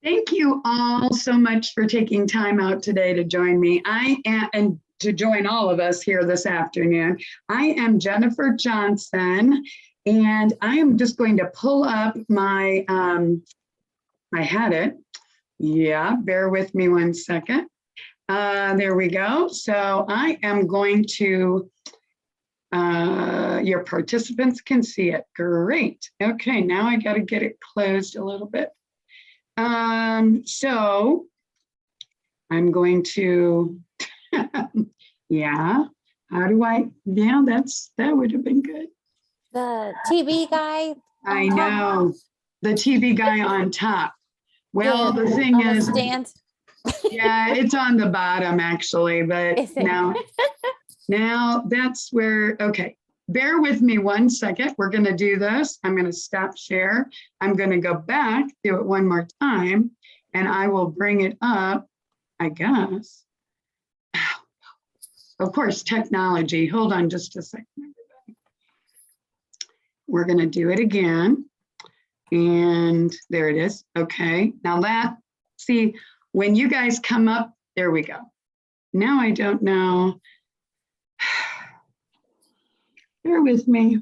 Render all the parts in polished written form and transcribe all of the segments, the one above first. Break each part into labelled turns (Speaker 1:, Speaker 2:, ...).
Speaker 1: Thank you all so much for taking time out today to join me. And to join all of us here this afternoon. I am Jennifer Johnson, and I am just going to pull up my, I had it. Yeah, bear with me one second. There we go. So I am going to, your participants can see it. Great. Okay, now I got to get it closed a little bit. So I'm going to, yeah, how do I, yeah, that would have been good.
Speaker 2: The TV guy.
Speaker 1: I know, the TV guy on top. Well, the thing is, yeah, it's on the bottom actually, but now that's where, okay. Bear with me one second. We're going to do this. I'm going to stop share. I'm going to go back, do it one more time, and I will bring it up, I guess. Of course, technology. Hold on just a second, everybody. We're going to do it again. And there it is. Okay. Now see, when you guys come up, there we go. Now I don't know. Bear with me.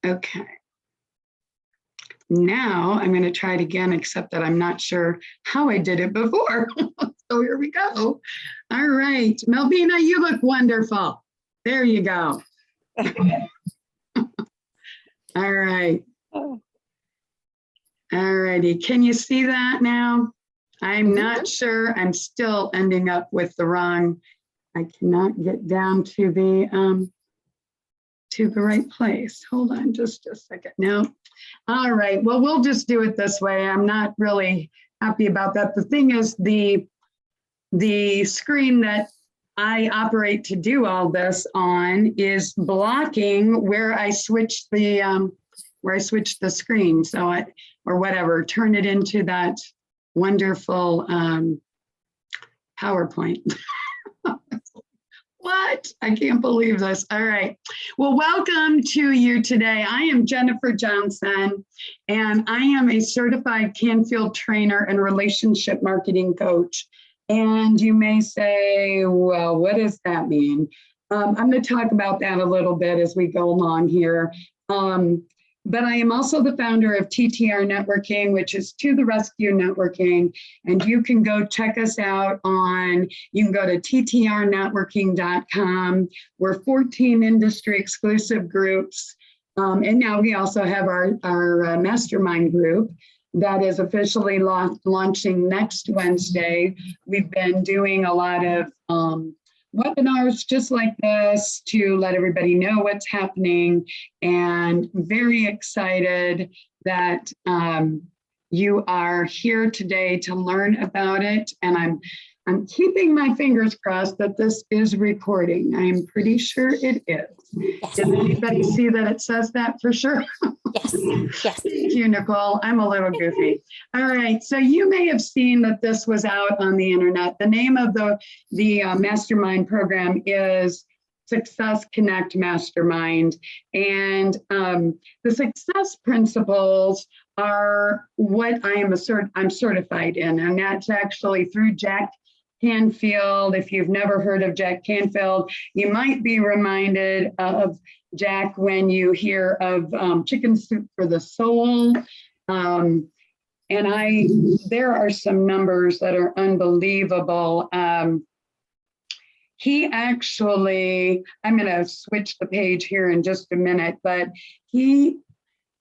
Speaker 1: Okay. Now I'm going to try it again, except that I'm not sure how I did it before. So here we go. All right. Melvina, you look wonderful. There you go. All right. All righty. Can you see that now? I'm not sure. I'm still ending up with the wrong. I cannot get down to the right place. Hold on just a second. No. All right. Well, we'll just do it this way. I'm not really happy about that. The thing is, the screen that I operate to do all this on is blocking where I switch the screen. So or whatever, turn it into that wonderful PowerPoint. What? I can't believe this. All right. Well, welcome to you today. I am Jennifer Johnson, and I am a certified Canfield trainer and relationship marketing coach. And you may say, well, what does that mean? I'm going to talk about that a little bit as we go along here. But I am also the founder of TTR Networking, which is To the Rescue Networking. And you can go check us out you can go to ttrnetworking.com. We're 14 industry exclusive groups. And now we also have our mastermind group that is officially launching next Wednesday. We've been doing a lot of webinars just like this to let everybody know what's happening, and very excited that you are here today to learn about it. And I'm keeping my fingers crossed that this is recording. I am pretty sure it is. Yes. Did anybody see that it says that for sure?
Speaker 2: Yes. Yes.
Speaker 1: Thank you, Nicole. I'm a little goofy. All right. So you may have seen that this was out on the internet. The name of the mastermind program is Success Connect Mastermind. And the success principles are what I'm certified in. And that's actually through Jack Canfield. If you've never heard of Jack Canfield, you might be reminded of Jack when you hear of Chicken Soup for the Soul. And there are some numbers that are unbelievable. He actually, I'm going to switch the page here in just a minute, but he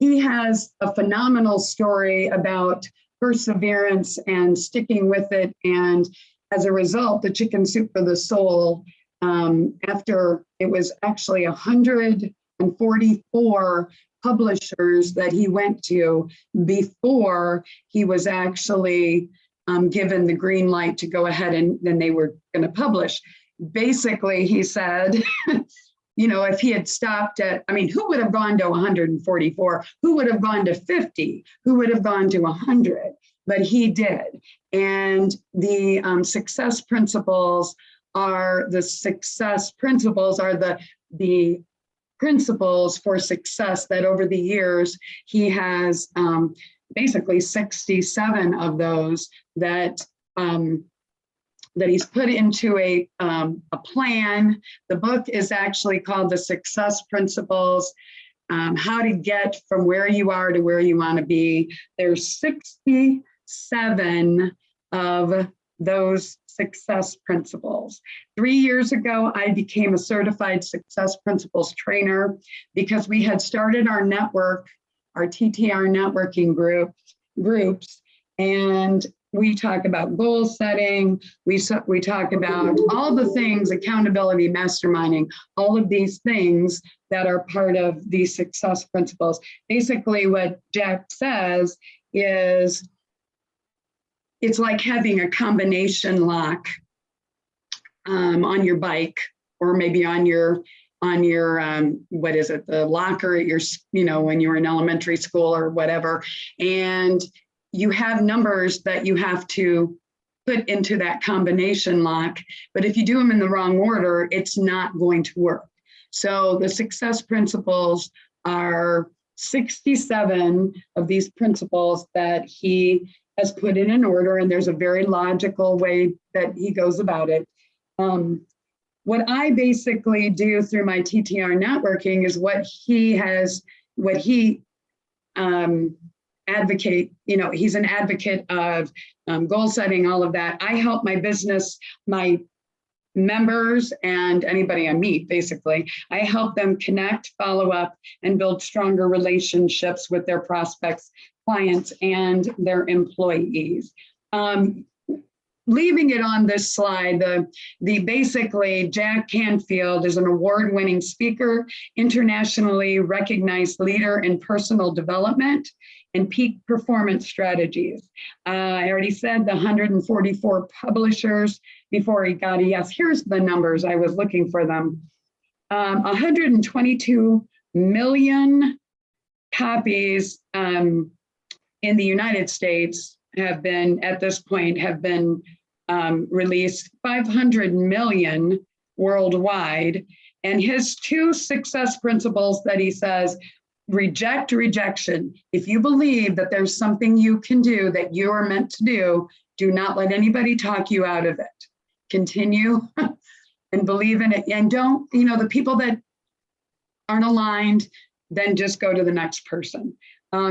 Speaker 1: has a phenomenal story about perseverance and sticking with it. And as a result, the Chicken Soup for the Soul, after it was actually 144 publishers that he went to before he was actually given the green light to go ahead and then they were going to publish. Basically, he said, you know, if he had stopped at, I mean, who would have gone to 144? Who would have gone to 50? Who would have gone to 100? But he did. And the success principles are the principles for success that over the years he has basically 67 of those that that he's put into a plan. The book is actually called The Success Principles, how to get from where you are to where you want to be. There's 67 of those success principles. 3 years ago, I became a certified success principles trainer because we had started our network, our TTR networking groups, and we talk about goal setting. We talk about all the things, accountability, masterminding, all of these things that are part of these success principles. Basically, what Jack says is it's like having a combination lock on your bike, or maybe on your what is it, the locker at your, when you were in elementary school or whatever, and you have numbers that you have to put into that combination lock, but if you do them in the wrong order, it's not going to work. So the success principles are 67 of these principles that he has put in an order, and there's a very logical way that he goes about it. What I basically do through my TTR networking is what he advocate, he's an advocate of goal setting, all of that. I help my business, my members, and anybody I meet, basically. I help them connect, follow up, and build stronger relationships with their prospects, clients, and their employees. Leaving it on this slide, basically Jack Canfield is an award-winning speaker, internationally recognized leader in personal development and peak performance strategies. I already said the 144 publishers before he got a yes. Here's the numbers, I was looking for them. 122 million copies in the United States have been, at this point, released, 500 million worldwide. And his 2 success principles that he says: reject rejection. If you believe that there's something you can do that you are meant to do, do not let anybody talk you out of it. Continue and believe in it. And don't, the people that aren't aligned, then just go to the next person.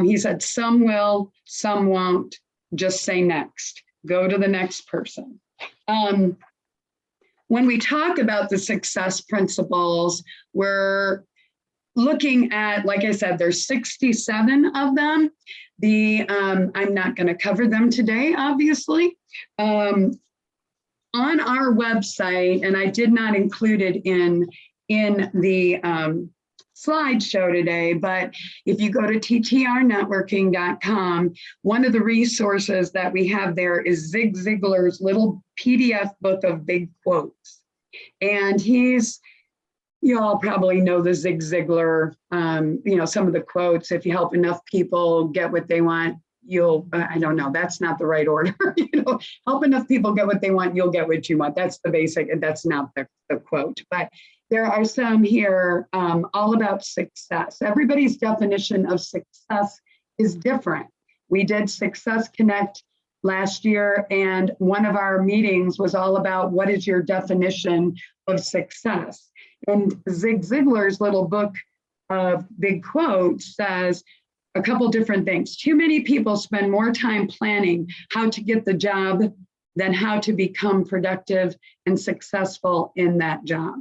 Speaker 1: He said, some will, some won't. Just say next. Go to the next person. When we talk about the success principles, we're looking at, like I said, there's 67 of them. I'm not going to cover them today, obviously. On our website, and I did not include it in the slideshow today, but if you go to ttrnetworking.com, one of the resources that we have there is Zig Ziglar's little PDF book of big quotes. And you all probably know the Zig Ziglar, some of the quotes. If you help enough people get what they want, I don't know, that's not the right order. Help enough people get what they want, you'll get what you want. That's the basic, and that's not the quote. But there are some here all about success. Everybody's definition of success is different. We did Success Connect last year, and one of our meetings was all about what is your definition of success. And Zig Ziglar's little book of big quotes says a couple different things. Too many people spend more time planning how to get the job than how to become productive and successful in that job.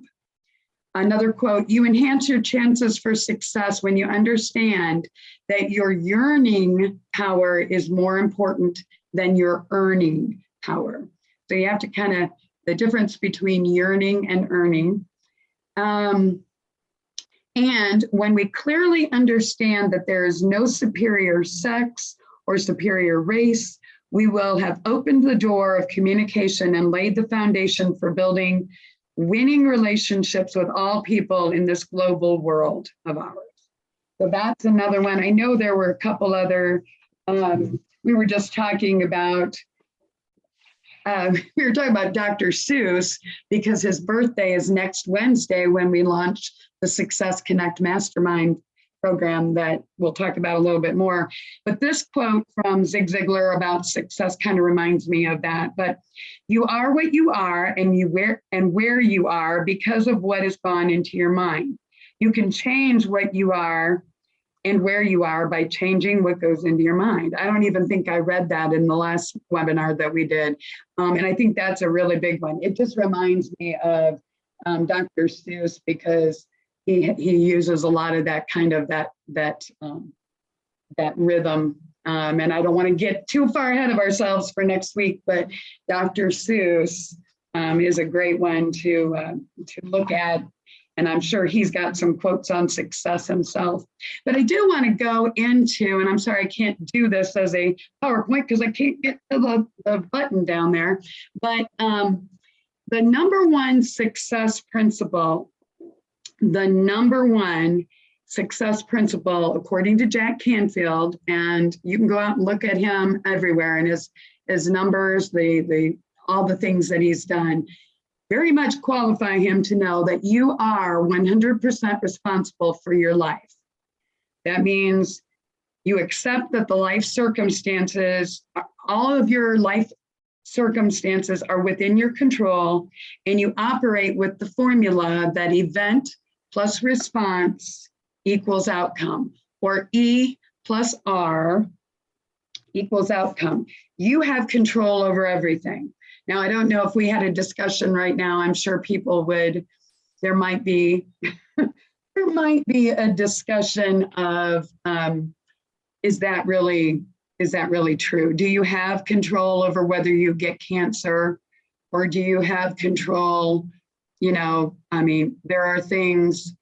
Speaker 1: Another quote: you enhance your chances for success when you understand that your yearning power is more important than your earning power. So you have to the difference between yearning and earning. And when we clearly understand that there is no superior sex or superior race, we will have opened the door of communication and laid the foundation for building winning relationships with all people in this global world of ours. So that's another one. I know there were a couple other, we were just talking about, Dr. Seuss, because his birthday is next Wednesday when we launch the Success Connect Mastermind program that we'll talk about a little bit more. But this quote from Zig Ziglar about success kind of reminds me of that. But you are what you are and where you are because of what has gone into your mind. You can change what you are and where you are by changing what goes into your mind. I don't even think I read that in the last webinar that we did. And I think that's a really big one. It just reminds me of Dr. Seuss, because he uses a lot of that kind of that rhythm. And I don't want to get too far ahead of ourselves for next week, but Dr. Seuss is a great one to look at. And I'm sure he's got some quotes on success himself. But I do want to go into, and I'm sorry I can't do this as a PowerPoint because I can't get to the button down there. But the number one success principle, according to Jack Canfield, and you can go out and look at him everywhere and his numbers, all the things that he's done, very much qualify him to know that you are 100% responsible for your life. That means you accept that the life circumstances, all of your life circumstances are within your control, and you operate with the formula that event plus response equals outcome, or E plus R equals outcome. You have control over everything. Now, I don't know if we had a discussion right now, I'm sure people would, there might be a discussion of, is that really true? Do you have control over whether you get cancer, or do you have control? I mean, there are things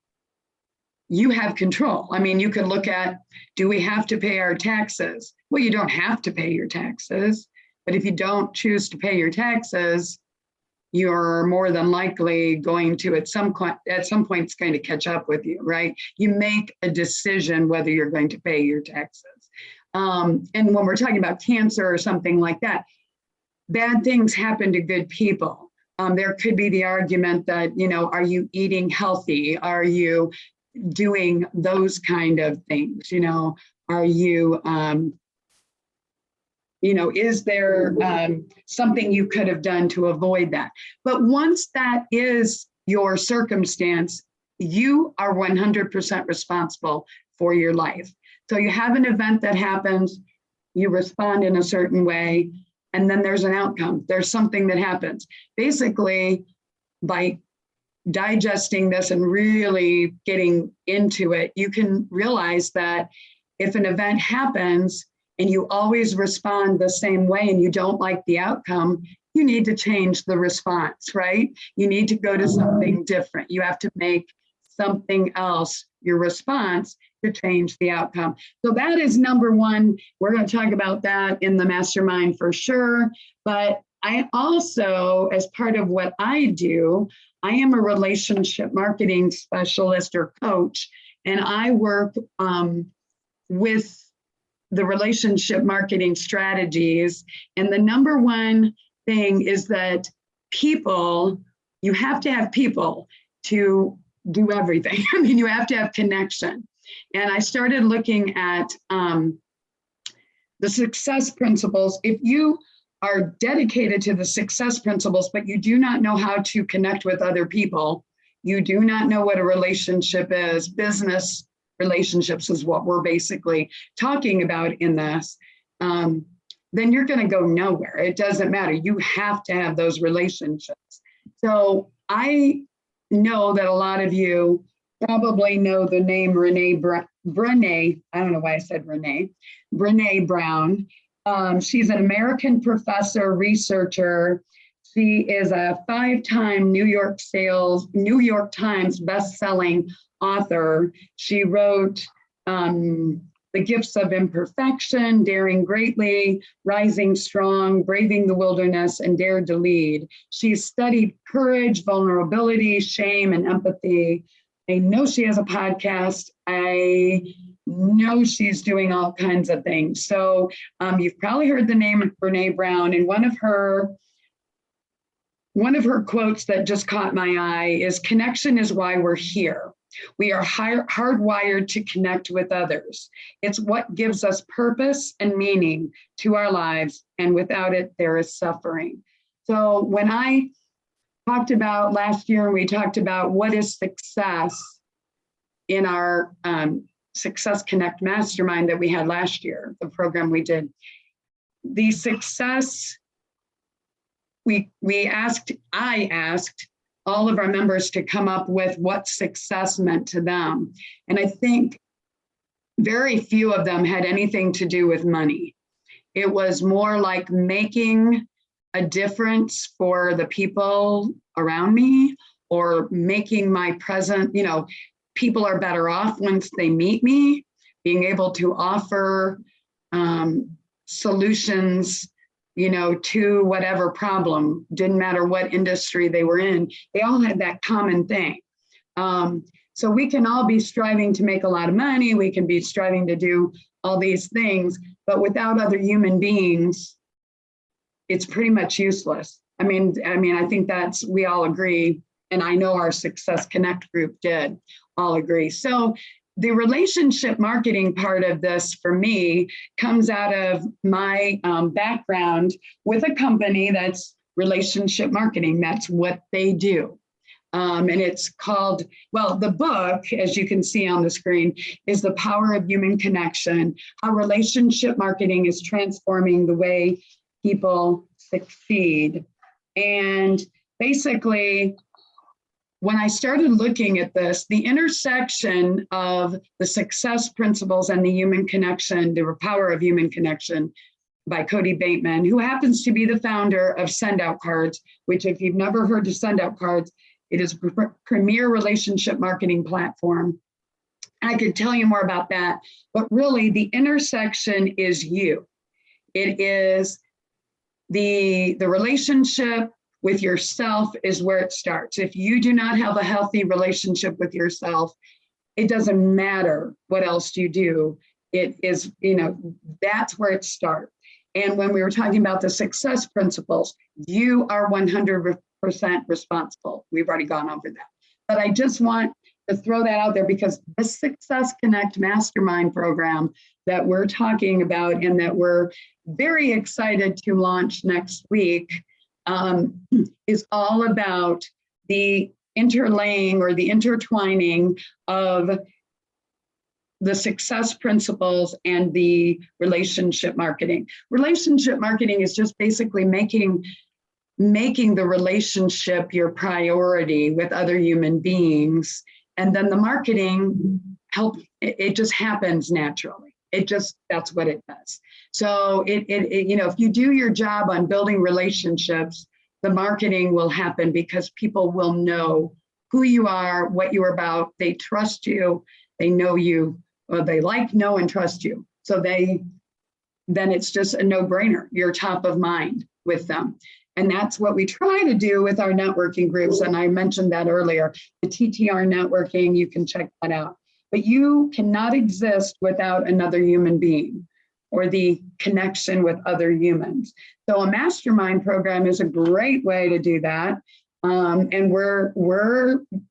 Speaker 1: you have control. I mean, you could look at, do we have to pay our taxes? Well, you don't have to pay your taxes. But if you don't choose to pay your taxes, you're more than likely going to, at some point, it's going to catch up with you, right? You make a decision whether you're going to pay your taxes. And when we're talking about cancer or something like that, bad things happen to good people. There could be the argument that, are you eating healthy? Are you doing those kind of things? Are you, is there something you could have done to avoid that? But once that is your circumstance, you are 100% responsible for your life. So you have an event that happens, you respond in a certain way, and then there's an outcome. There's something that happens. Basically, by digesting this and really getting into it, you can realize that if an event happens, and you always respond the same way and you don't like the outcome, you need to change the response, right? You need to go to something different. You have to make something else your response to change the outcome. So that is number one. We're going to talk about that in the mastermind for sure. But I also, as part of what I do, I am a relationship marketing specialist or coach, and I work with the relationship marketing strategies. And the number one thing is that you have to have people to do everything. I mean, you have to have connection. And I started looking at the success principles. If you are dedicated to the success principles, but you do not know how to connect with other people, you do not know what a relationship is, business relationships is what we're basically talking about in this, then you're going to go nowhere. It doesn't matter. You have to have those relationships. So I know that a lot of you probably know the name Brené. I don't know why I said Renee. Brené Brown. She's an American professor, researcher. She is a 5-time New York Times best-selling author. She wrote The Gifts of Imperfection, Daring Greatly, Rising Strong, Braving the Wilderness, and Dared to Lead. She's studied courage, vulnerability, shame, and empathy. I know she has a podcast. I know she's doing all kinds of things. So you've probably heard the name of Brené Brown, and one of her quotes that just caught my eye is, "Connection is why we're here." We are hardwired to connect with others. It's what gives us purpose and meaning to our lives, and without it, there is suffering. So when I talked about last year, we talked about what is success in our Success Connect Mastermind that we had last year, the program we did. The success, I asked all of our members to come up with what success meant to them. And I think very few of them had anything to do with money. It was more like making a difference for the people around me, or making my present, people are better off once they meet me, being able to offer solutions, to whatever problem, didn't matter what industry they were in, they all had that common thing. So we can all be striving to make a lot of money, we can be striving to do all these things, but without other human beings, it's pretty much useless. I mean, I think we all agree, and I know our Success Connect group did all agree. So the relationship marketing part of this for me comes out of my background with a company that's relationship marketing. That's what they do. And it's called, the book, as you can see on the screen, is The Power of Human Connection, How Relationship Marketing is Transforming the Way People Succeed. And basically, when I started looking at this, the intersection of the success principles and the human connection, the power of human connection by Cody Bateman, who happens to be the founder of Send Out Cards, which if you've never heard of Send Out Cards, it is a premier relationship marketing platform. I could tell you more about that, but really the intersection is you. It is the relationship with yourself is where it starts. If you do not have a healthy relationship with yourself, it doesn't matter what else you do. It is, that's where it starts. And when we were talking about the success principles, you are 100% responsible. We've already gone over that. But I just want to throw that out there because the Success Connect Mastermind program that we're talking about and that we're very excited to launch next week is all about the interlaying or the intertwining of the success principles and the relationship marketing. Relationship marketing is just basically making the relationship your priority with other human beings. And then the marketing it just happens naturally. That's what it does. So if you do your job on building relationships, the marketing will happen because people will know who you are, what you're about. They trust you, they know you, or they know and trust you. So then it's just a no-brainer. You're top of mind with them. And that's what we try to do with our networking groups. And I mentioned that earlier, the TTR networking, you can check that out. But you cannot exist without another human being or the connection with other humans. So a mastermind program is a great way to do that. And we're,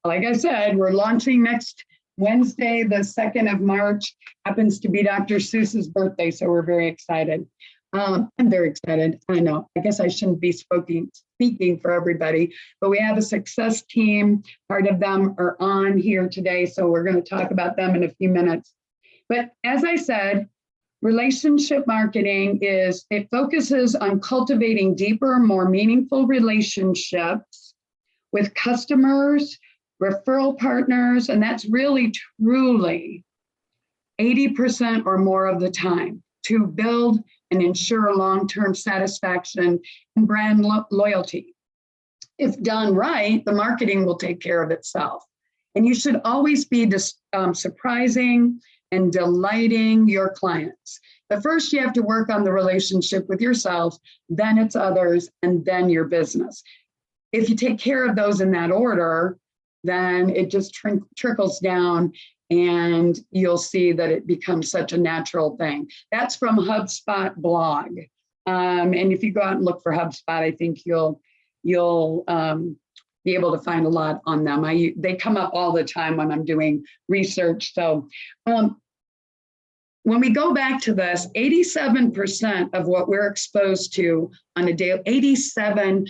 Speaker 1: like I said, we're launching next Wednesday, the 2nd of March, happens to be Dr. Seuss's birthday. So we're very excited. I'm very excited. I know, I guess I shouldn't be speaking for everybody, but we have a success team. Part of them are on here today. So we're going to talk about them in a few minutes. But as I said, relationship marketing it focuses on cultivating deeper, more meaningful relationships with customers, referral partners, and that's really truly 80% or more of the time to build and ensure long-term satisfaction and brand loyalty. If done right, the marketing will take care of itself. And you should always be surprising and delighting your clients. But first you have to work on the relationship with yourself, then it's others, and then your business. If you take care of those in that order, then it just trickles down and you'll see that it becomes such a natural thing. That's from HubSpot blog. And if you go out and look for HubSpot, I think you'll be able to find a lot on them. They come up all the time when I'm doing research. So when we go back to this, 87% of what we're exposed to on a daily, 87%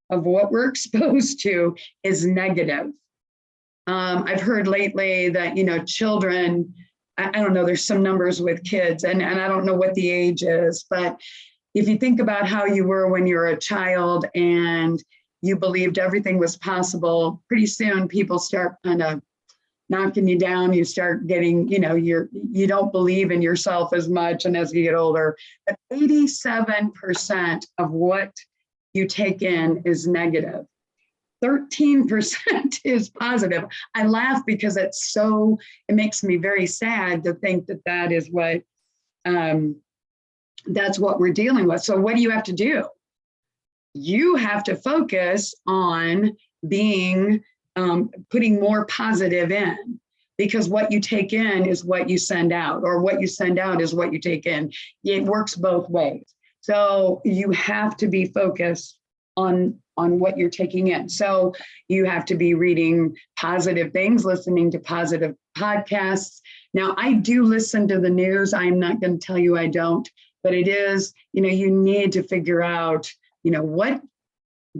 Speaker 1: of what we're exposed to is negative. I've heard lately that, children, I don't know, there's some numbers with kids, and I don't know what the age is, but if you think about how you were when you were a child and you believed everything was possible, pretty soon people start kind of knocking you down. You start getting, you don't believe in yourself as much. And as you get older, but 87% of what you take in is negative. 13% is positive. I laugh because it makes me very sad to think that that is what, that's what we're dealing with. So what do you have to do? You have to focus on putting more positive in, because what you take in is what you send out, or what you send out is what you take in. It works both ways. So you have to be focused on what you're taking in. So you have to be reading positive things, listening to positive podcasts. Now, I do listen to the news. I'm not going to tell you I don't, but it is, you need to figure out, what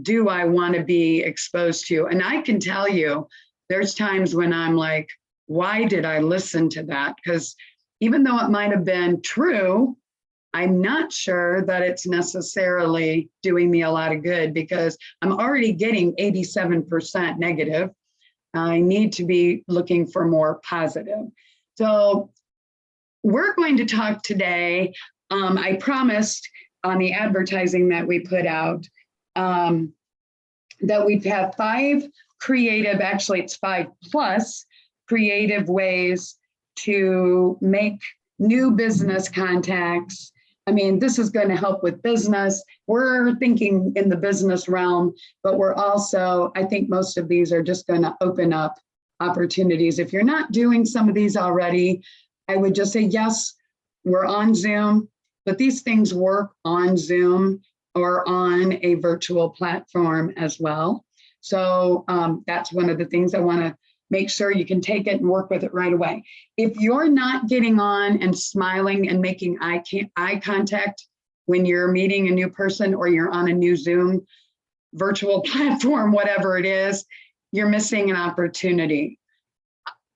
Speaker 1: do I want to be exposed to? And I can tell you, there's times when I'm like, why did I listen to that? Because even though it might have been true, I'm not sure that it's necessarily doing me a lot of good, because I'm already getting 87% negative. I need to be looking for more positive. So we're going to talk today. I promised on the advertising that we put out that we'd have 5 creative, actually it's 5+ creative ways to make new business contacts. I mean, this is going to help with business. We're thinking in the business realm, but we're also, I think most of these are just going to open up opportunities. If you're not doing some of these already, I would just say, yes, we're on Zoom, but these things work on Zoom or on a virtual platform as well. So that's one of the things I want to make sure you can take it and work with it right away. If you're not getting on and smiling and making eye contact when you're meeting a new person, or you're on a new Zoom virtual platform, whatever it is, you're missing an opportunity.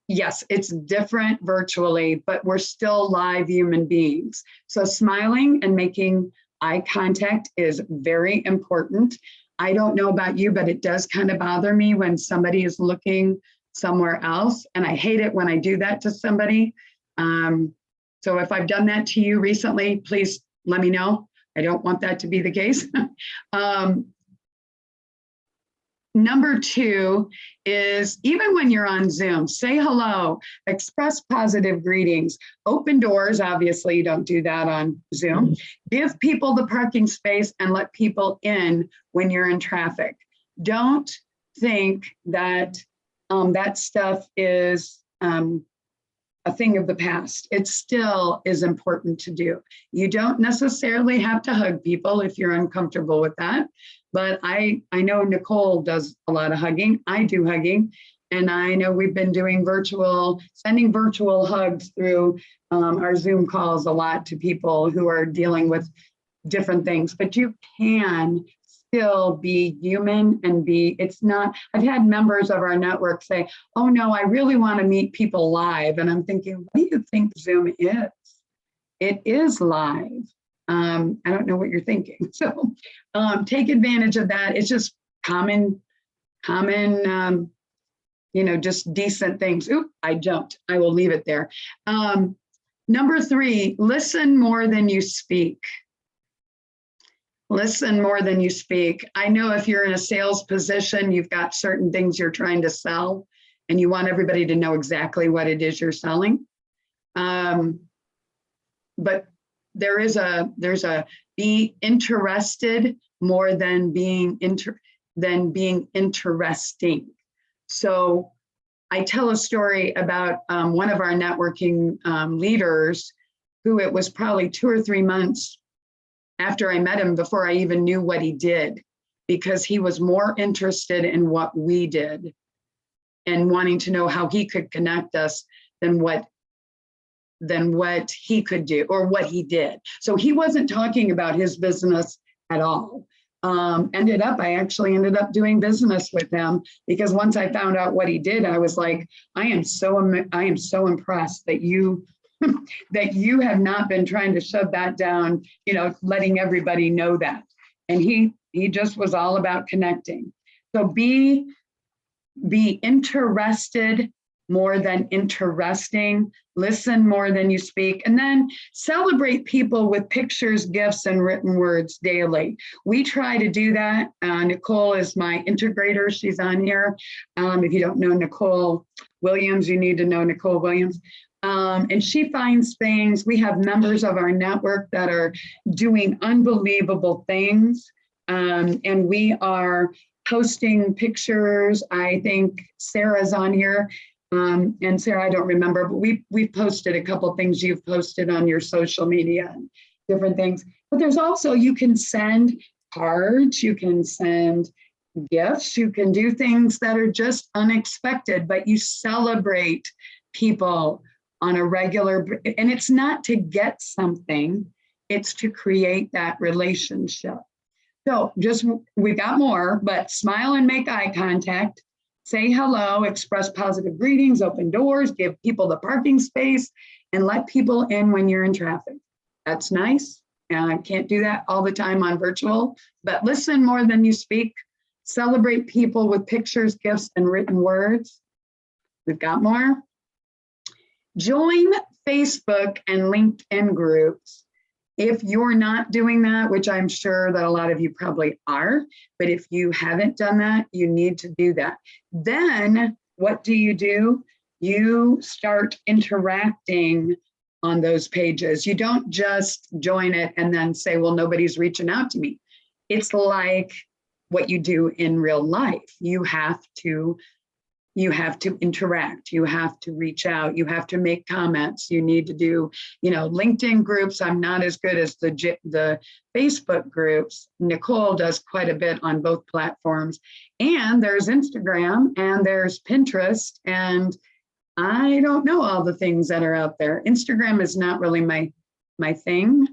Speaker 1: Yes, it's different virtually, but we're still live human beings. So smiling and making eye contact is very important. I don't know about you, but it does kind of bother me when somebody is looking somewhere else. And I hate it when I do that to somebody. So if I've done that to you recently, please let me know. I don't want that to be the case. Number 2 is, even when you're on Zoom, say hello, express positive greetings, open doors. Obviously, you don't do that on Zoom. Give people the parking space and let people in when you're in traffic. Don't think that that stuff is a thing of the past. It still is important to do. You don't necessarily have to hug people if you're uncomfortable with that. But I know Nicole does a lot of hugging. I do hugging. And I know we've been doing sending virtual hugs through our Zoom calls a lot to people who are dealing with different things. But you can still be human and it's not, I've had members of our network say, oh no, I really want to meet people live. And I'm thinking, what do you think Zoom is? It is live. I don't know what you're thinking. So take advantage of that. It's just common, just decent things. Oop, I jumped. I will leave it there. Number 3, listen more than you speak. Listen more than you speak. I know if you're in a sales position, you've got certain things you're trying to sell and you want everybody to know exactly what it is you're selling. But there's a be interested more than being interesting. So I tell a story about one of our networking leaders who, it was probably 2 or 3 months after I met him before I even knew what he did. because he was more interested in what we did and wanting to know how he could connect us than what he could do or what he did. So he wasn't talking about his business at all. I actually ended up doing business with him because once I found out what he did, I was like, I am so impressed that you that you have not been trying to shove that down, letting everybody know that. And he just was all about connecting. So be interested more than interesting, listen more than you speak, and then celebrate people with pictures, gifts, and written words daily. We try to do that. Nicole is my integrator. She's on here. If you don't know Nicole Williams, you need to know Nicole Williams. And she finds things. We have members of our network that are doing unbelievable things. And we are posting pictures. I think Sarah's on here. And Sarah, I don't remember, but we've posted a couple things you've posted on your social media and different things. But there's also, you can send cards, you can send gifts, you can do things that are just unexpected, but you celebrate people on a regular, and it's not to get something, it's to create that relationship. So we got more, but smile and make eye contact. Say hello, express positive greetings, open doors, give people the parking space, and let people in when you're in traffic. That's nice. And I can't do that all the time on virtual, but listen more than you speak. Celebrate people with pictures, gifts, and written words. We've got more. Join Facebook and LinkedIn groups. If you're not doing that, which I'm sure that a lot of you probably are, but if you haven't done that, you need to do that. Then what do? You start interacting on those pages. You don't just join it and then say, well, nobody's reaching out to me. It's like what you do in real life. You have to interact, you have to reach out, you have to make comments, you need to do, LinkedIn groups. I'm not as good as the Facebook groups. Nicole does quite a bit on both platforms. And there's Instagram and there's Pinterest. And I don't know all the things that are out there. Instagram is not really my thing.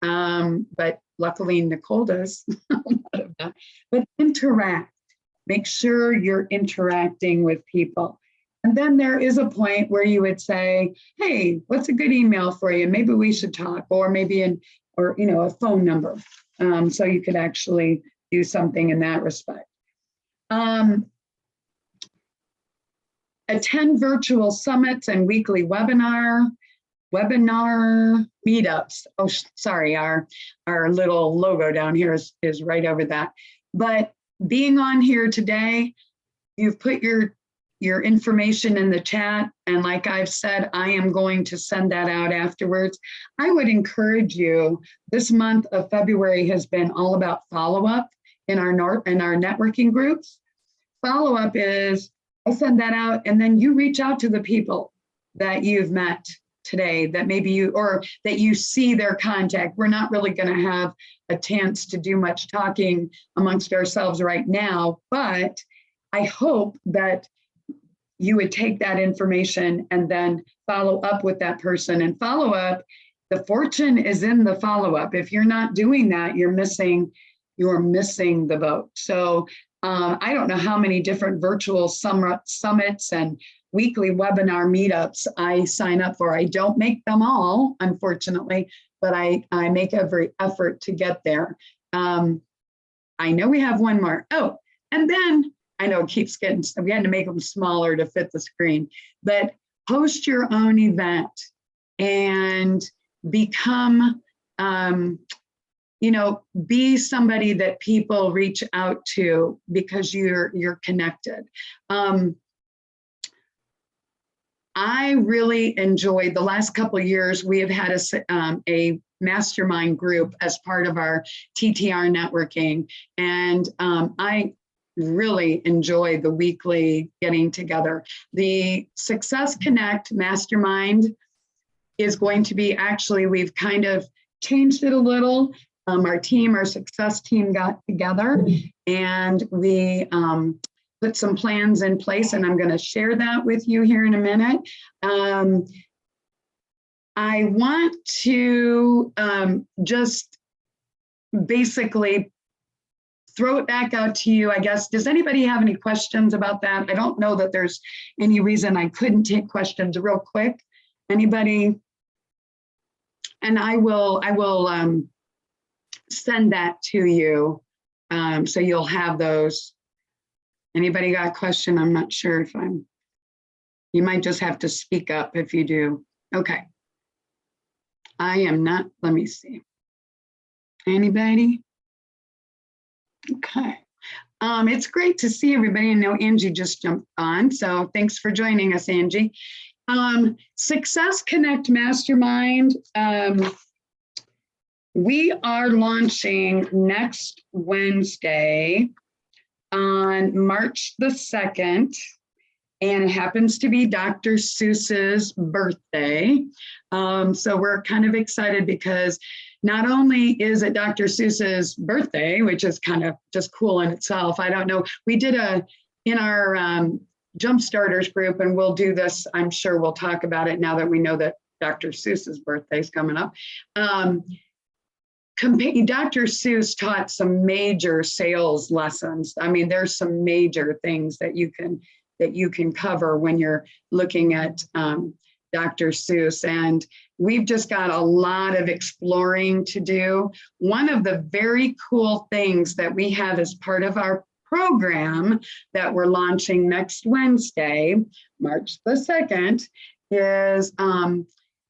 Speaker 1: But luckily Nicole does a lot of that. But interact. Make sure you're interacting with people. And then there is a point where you would say, hey, what's a good email for you? Maybe we should talk, or maybe a phone number. So you could actually do something in that respect. Attend virtual summits and weekly webinar meetups. Oh, sorry, our little logo down here is right over that. But being on here today, you've put your information in the chat. And like I've said, I am going to send that out afterwards. I would encourage you, this month of February has been all about follow-up in our networking groups. Follow-up is, I send that out and then you reach out to the people that you've met today, that maybe that you see their contact. We're not really going to have a chance to do much talking amongst ourselves right now, but I hope that you would take that information and then follow up with that person. And follow up, the fortune is in the follow-up. If you're not doing that, you're missing the boat. So I don't know how many different virtual summits and weekly webinar meetups I sign up for. I don't make them all, unfortunately, but I make every effort to get there. I know we have one more. Oh, and then I know it keeps getting, we had to make them smaller to fit the screen, but host your own event and become, be somebody that people reach out to because you're connected. I really enjoyed the last couple of years. We have had a mastermind group as part of our TTR networking. And I really enjoy the weekly getting together. The Success Connect Mastermind is going to be, actually, we've kind of changed it a little. our success team got together and we put some plans in place, and I'm going to share that with you here in a minute. I want to just basically throw it back out to you, I guess. Does anybody have any questions about that? I don't know that there's any reason I couldn't take questions real quick. Anybody? And I will send that to you, so you'll have those. Anybody got a question? I'm not sure if you might just have to speak up if you do. Okay. I am not, let me see. Anybody? Okay. It's great to see everybody. I know Angie just jumped on, so thanks for joining us, Angie. Success Connect Mastermind. We are launching next Wednesday on March the 2nd, and it happens to be Dr. Seuss's birthday. So we're kind of excited because not only is it Dr. Seuss's birthday, which is kind of just cool in itself. I don't know. We did in our Jump Starters group, and we'll do this. I'm sure we'll talk about it now that we know that Dr. Seuss's birthday is coming up. Dr. Seuss taught some major sales lessons. I mean, there's some major things that you can cover when you're looking at Dr. Seuss, and we've just got a lot of exploring to do. One of the very cool things that we have as part of our program that we're launching next Wednesday, March the 2nd, is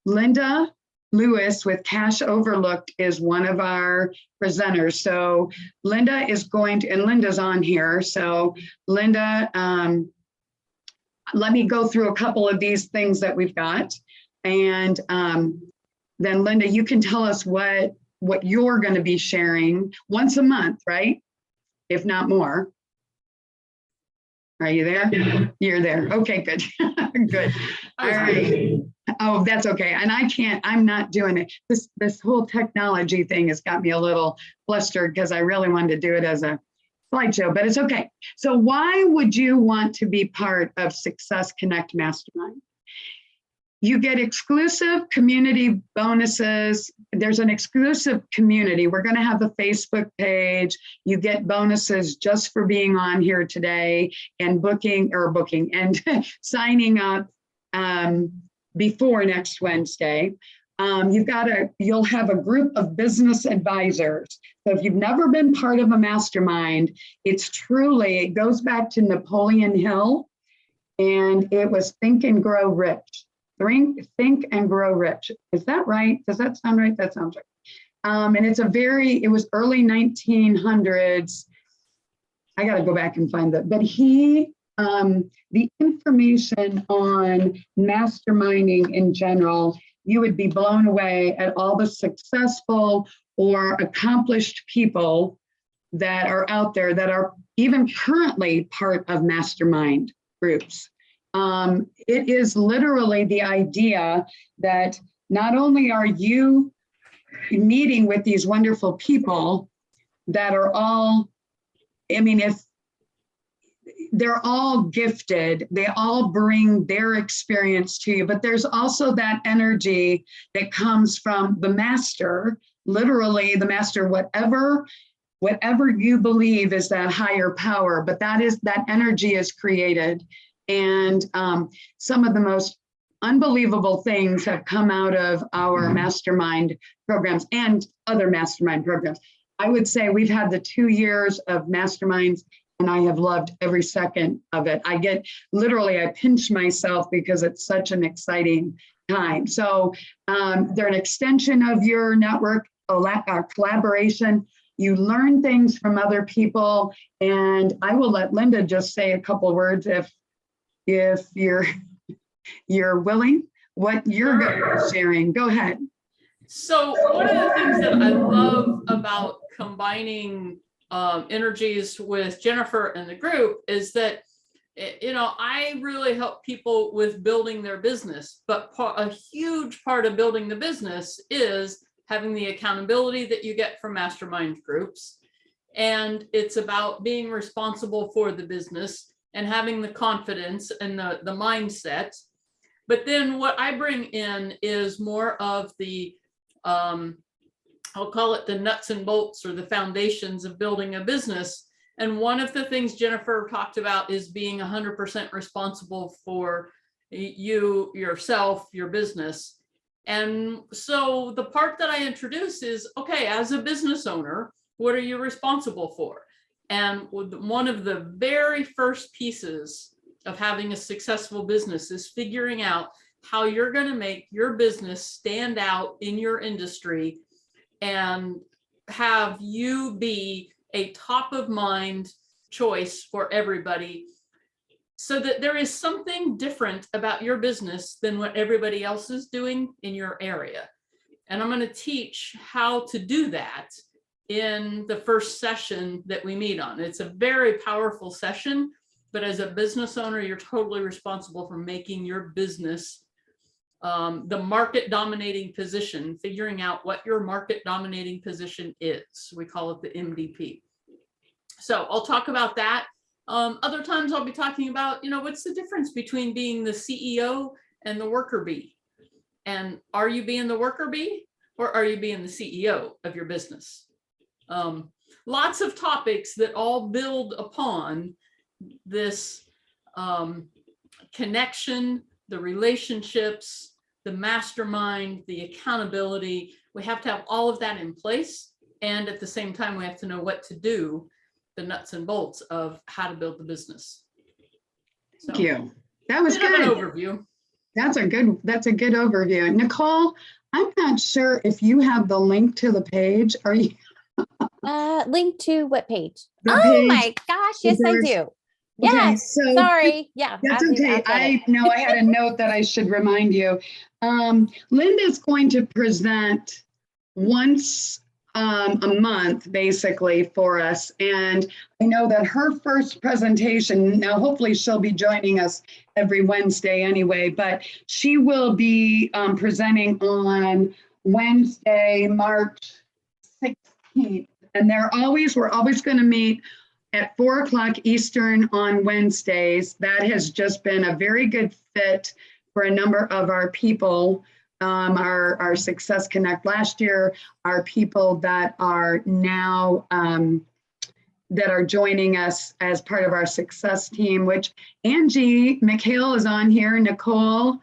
Speaker 1: Linda Lewis with Cash Overlooked is one of our presenters. So Linda is going to, and Linda's on here. So Linda, let me go through a couple of these things that we've got. And then Linda, you can tell us what you're going to be sharing once a month, right? If not more. Are you there? Yeah. You're there. Okay, good. Good. All right. Oh, that's okay. And I'm not doing it. This whole technology thing has got me a little flustered because I really wanted to do it as a slideshow, but it's okay. So why would you want to be part of Success Connect Mastermind? You get exclusive community bonuses. There's an exclusive community. We're going to have a Facebook page. You get bonuses just for being on here today and booking and signing up before next Wednesday. You'll have a group of business advisors. So if you've never been part of a mastermind, it goes back to Napoleon Hill, and it was Think and Grow Rich. Think and Grow Rich. Is that right? Does that sound right? That sounds right. And it was early 1900s. I got to go back and find that. But the information on masterminding in general, you would be blown away at all the successful or accomplished people that are out there that are even currently part of mastermind groups. It is literally the idea that not only are you meeting with these wonderful people that are all, if they're all gifted, they all bring their experience to you, but there's also that energy that comes from the master, literally the master, whatever you believe is that higher power, but that energy is created. And some of the most unbelievable things have come out of our mastermind programs and other mastermind programs. I would say we've had the 2 years of masterminds, and I have loved every second of it. I pinch myself because it's such an exciting time. So they're an extension of your network, a collaboration. You learn things from other people, and I will let Linda just say a couple words if you're willing, what you're sharing. Go ahead.
Speaker 3: So one of the things that I love about combining energies with Jennifer and the group is that, I really help people with building their business, but a huge part of building the business is having the accountability that you get from mastermind groups. And it's about being responsible for the business and having the confidence and the mindset. But then what I bring in is more of the, I'll call it the nuts and bolts or the foundations of building a business. And one of the things Jennifer talked about is being 100% responsible for you, yourself, your business. And so the part that I introduce is, okay, as a business owner, what are you responsible for? And one of the very first pieces of having a successful business is figuring out how you're going to make your business stand out in your industry and have you be a top of mind choice for everybody, so that there is something different about your business than what everybody else is doing in your area. And I'm going to teach how to do that in the first session that we meet on. It's a very powerful session, but as a business owner, you're totally responsible for making your business the market dominating position, figuring out what your market dominating position is. We call it the MDP. So I'll talk about that. Other times I'll be talking about, what's the difference between being the CEO and the worker bee? And are you being the worker bee or are you being the CEO of your business? Lots of topics that all build upon this connection, the relationships, the mastermind, the accountability. We have to have all of that in place. And at the same time, we have to know what to do, the nuts and bolts of how to build the business. So,
Speaker 1: Thank you. That was
Speaker 3: bit of an
Speaker 1: good.
Speaker 3: overview.
Speaker 1: That's a good overview. Nicole, I'm not sure if you have the link to the page. Are you?
Speaker 2: Link to what page?
Speaker 1: The
Speaker 2: Oh
Speaker 1: page
Speaker 2: my gosh, yes, I
Speaker 1: there's-
Speaker 2: do.
Speaker 1: Okay,
Speaker 2: Yes,
Speaker 1: so
Speaker 2: sorry. Yeah,
Speaker 1: that's
Speaker 2: I'll
Speaker 1: okay.
Speaker 2: get it.
Speaker 1: I know I had a note that I should remind you. Linda's going to present once a month, basically, for us. And I know that her first presentation, now hopefully she'll be joining us every Wednesday anyway, but she will be presenting on Wednesday, March 16th. And we're always going to meet at 4 o'clock Eastern on Wednesdays. That has just been a very good fit for a number of our people, our Success Connect last year, our people that are now that are joining us as part of our success team, which Angie McHale is on here, Nicole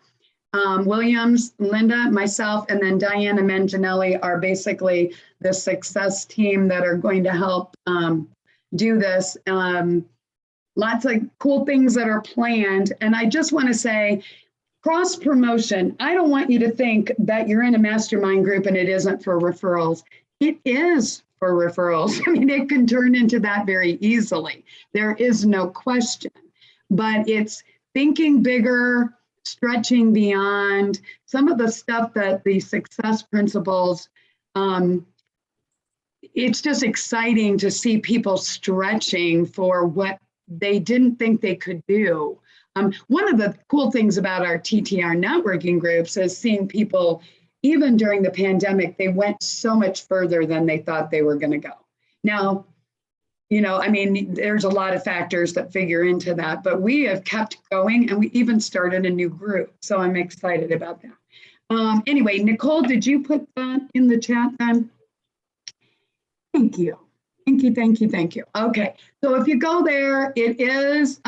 Speaker 1: Williams, Linda, myself, and then Diana Manginelli are basically the success team that are going to help do this. Lots of cool things that are planned. And I just want to say, cross promotion. I don't want you to think that you're in a mastermind group and it isn't for referrals. It is for referrals. I mean, it can turn into that very easily. There is no question, but it's thinking bigger, stretching beyond some of the stuff that the success principles, it's just exciting to see people stretching for what they didn't think they could do. One of the cool things about our TTR networking groups is seeing people, even during the pandemic, they went so much further than they thought they were going to go. Now, I mean, there's a lot of factors that figure into that, but we have kept going and we even started a new group. So I'm excited about that. Anyway, Nicole, did you put that in the chat then? Thank you. Thank you. Okay, so if you go there, it is,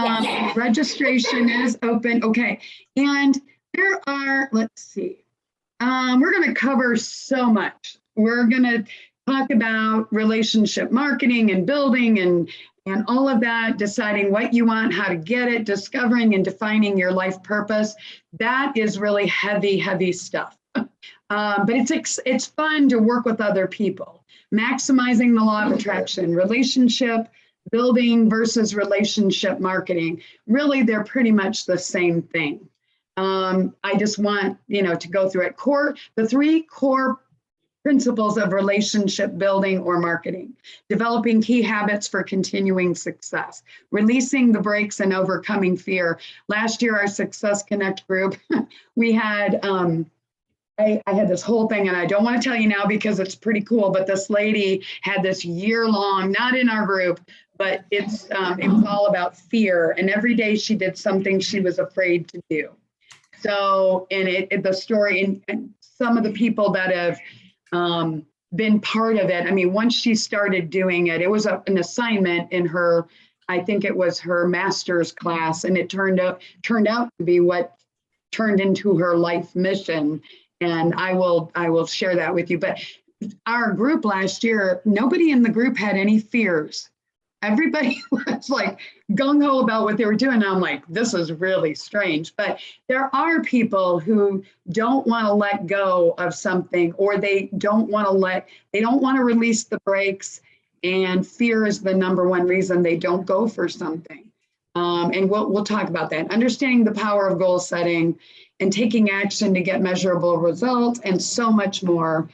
Speaker 1: registration is open. Okay, and there are, let's see, we're going to cover so much. We're going to talk about relationship marketing and building and all of that, deciding what you want, how to get it, discovering and defining your life purpose. That is really heavy stuff. But it's fun to work with other people. Maximizing the law of attraction, relationship building versus relationship marketing. Really, they're pretty much the same thing. I just want, to go through it. The 3 core principles of relationship building or marketing: developing key habits for continuing success, releasing the brakes and overcoming fear. Last year, our Success Connect group, we had I had this whole thing, and I don't want to tell you now because it's pretty cool, but this lady had this year-long, not in our group, but it was all about fear. And every day she did something she was afraid to do. So, and the story, and some of the people that have been part of it, I mean, once she started doing it, it was an assignment in her, I think it was her master's class, and it turned out to be what turned into her life mission. And I will share that with you. But our group last year, nobody in the group had any fears. Everybody was like gung-ho about what they were doing. And I'm like, this is really strange. But there are people who don't want to let go of something, or they don't want to release the brakes. And fear is the number one reason they don't go for something. And we'll talk about that. Understanding the power of goal setting and taking action to get measurable results, and so much more.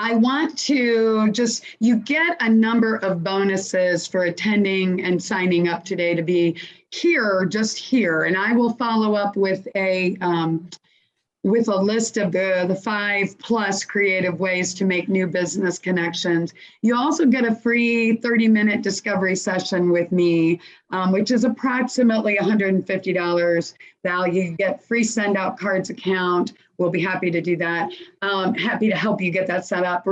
Speaker 1: I want to you get a number of bonuses for attending and signing up today to be here, just here. And I will follow up with a list of the 5+ creative ways to make new business connections. You also get a free 30-minute discovery session with me, which is approximately $150 value. You get free send out cards account. We'll be happy to do that. Happy to help you get that set up.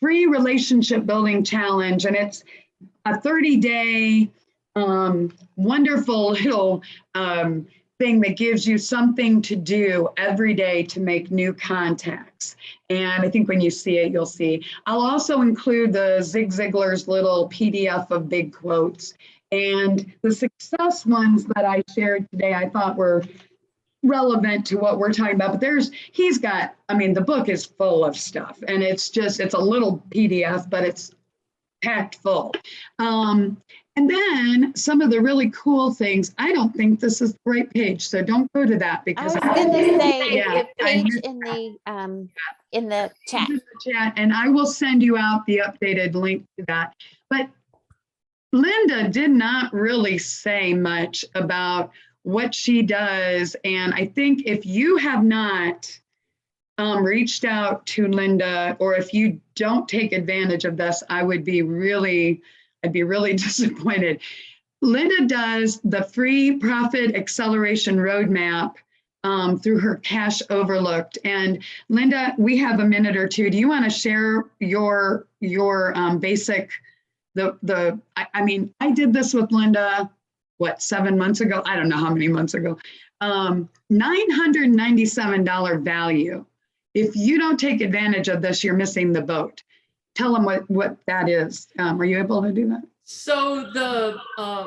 Speaker 1: Free relationship building challenge. And it's a 30-day wonderful little thing that gives you something to do every day to make new contacts. And I think when you see it, you'll see. I'll also include the Zig Ziglar's little PDF of big quotes. And the success ones that I shared today, I thought were relevant to what we're talking about. But he's got, I mean, the book is full of stuff, and it's a little PDF, but it's packed full. And then some of the really cool things, I don't think this is the right page, so don't go to that,
Speaker 2: I
Speaker 1: because
Speaker 2: was gonna say
Speaker 1: Yeah,
Speaker 2: the
Speaker 1: I
Speaker 2: page
Speaker 1: missed
Speaker 2: in the chat.
Speaker 1: and I will send you out the updated link to that. But Linda did not really say much about what she does. And I think if you have not reached out to Linda, or if you don't take advantage of this, I'd be really disappointed. Linda does the free profit acceleration roadmap through her Cash Overlooked. And Linda, we have a minute or two. Do you want to share your basic, I mean, I did this with Linda, 7 months ago? I don't know how many months ago. $997 value. If you don't take advantage of this, you're missing the boat. Tell them what that is. Are you able to do that?
Speaker 3: So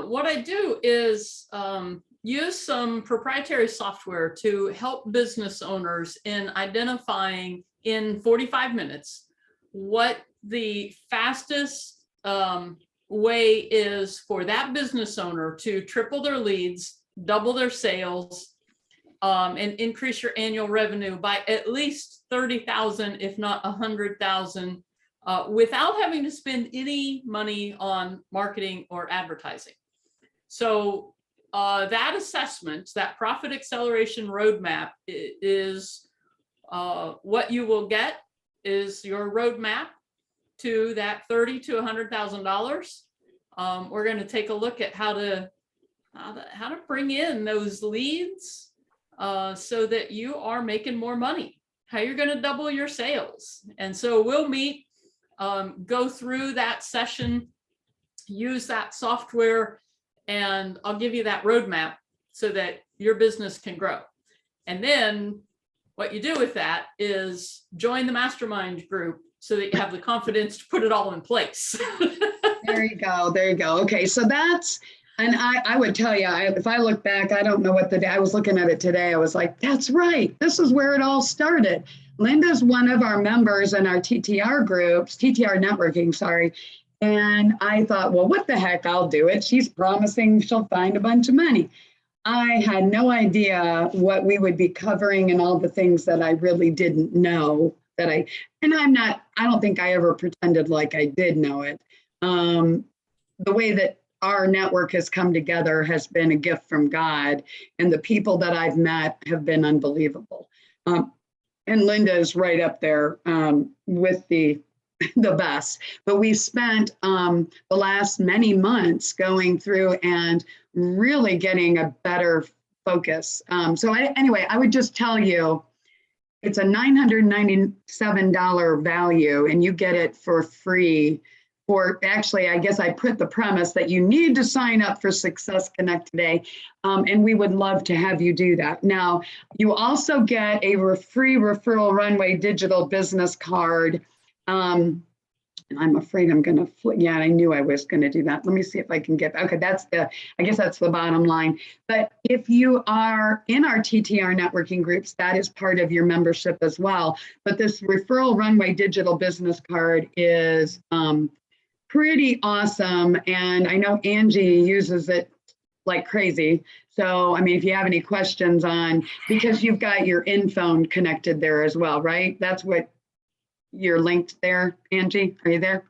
Speaker 3: what I do is use some proprietary software to help business owners in identifying in 45 minutes what the fastest way is for that business owner to triple their leads, double their sales, and increase your annual revenue by at least 30,000, if not 100,000, without having to spend any money on marketing or advertising. So that assessment, that profit acceleration roadmap, is what you will get is your roadmap to that $30,000 to $100,000. We're going to take a look at how to bring in those leads so that you are making more money, how you're going to double your sales. And so we'll meet, go through that session, use that software, and I'll give you that roadmap so that your business can grow. And then what you do with that is join the mastermind group so that you have the confidence to put it all in place.
Speaker 1: There you go. There you go. Okay. So that's, and I would tell you, if I look back, I don't know what the day, I was looking at it today. I was like, that's right. This is where it all started. Linda's one of our members in our TTR groups, TTR networking, sorry. And I thought, well, what the heck, I'll do it. She's promising she'll find a bunch of money. I had no idea what we would be covering and all the things that I really didn't know I don't think I ever pretended like I did know it. The way that our network has come together has been a gift from God, and the people that I've met have been unbelievable. And Linda is right up there with the best. But we spent the last many months going through and really getting a better focus. Anyway, I would just tell you, it's a $997 value and you get it for free. Actually, I guess I put the premise that you need to sign up for Success Connect today, and we would love to have you do that. Now, you also get a free referral runway digital business card. I'm afraid I'm going to flip. Yeah, I knew I was going to do that. Let me see if I can get, okay, I guess that's the bottom line. But if you are in our TTR networking groups, that is part of your membership as well. But this referral runway digital business card is pretty awesome. And I know Angie uses it like crazy. So, I mean, if you have any questions because you've got your InPhone connected there as well, right? That's what you're linked there. Angie, are you there?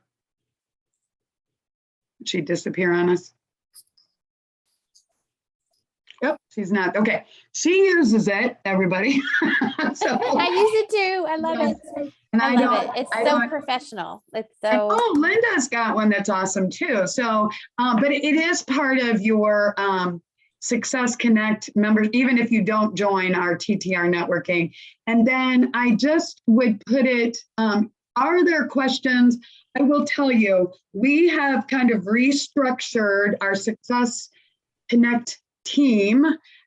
Speaker 1: Did she disappear on us? Oh, she's not. Okay. She uses it, everybody. So,
Speaker 2: I use it too. I love it.
Speaker 1: and
Speaker 2: I love it. It's so professional. It's so.
Speaker 1: Oh, Linda's got one that's awesome too. So, but it is part of your Success Connect members, even if you don't join our TTR networking. And then I just would put it, are there questions? I will tell you, we have kind of restructured our Success Connect team,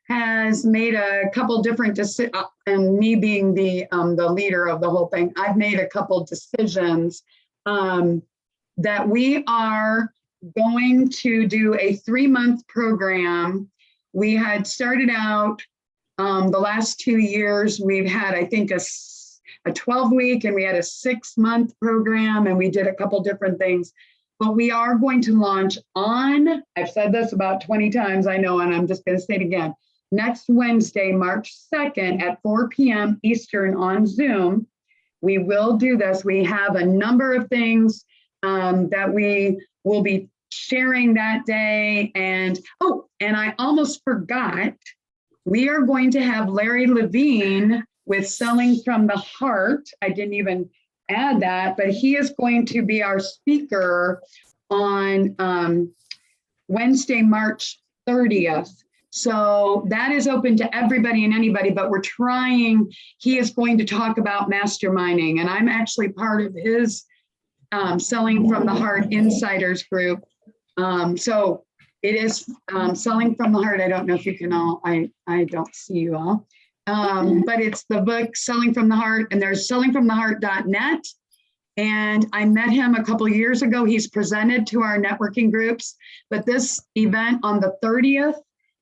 Speaker 1: has made a couple different decisions, and me being the leader of the whole thing, I've made a couple decisions that we are going to do a 3-month program. We had started out the last 2 years, we've had, I think, a 12-week and we had a 6-month program, and we did a couple different things. But we are going to launch on, I've said this about 20 times, I know, and I'm just going to say it again, next Wednesday, March 2nd at 4 p.m. Eastern on Zoom. We will do this. We have a number of things that we will be sharing that day. And I almost forgot, we are going to have Larry Levine with Selling from the Heart. I didn't even add that, but he is going to be our speaker on Wednesday, March 30th. So that is open to everybody and anybody, but he is going to talk about masterminding, and I'm actually part of his Selling from the Heart Insiders group. So it is Selling from the Heart. I don't know if you can all, I don't see you all, but it's the book Selling from the Heart, and there's sellingfromtheheart.net. And I met him a couple of years ago. He's presented to our networking groups, but this event on the 30th,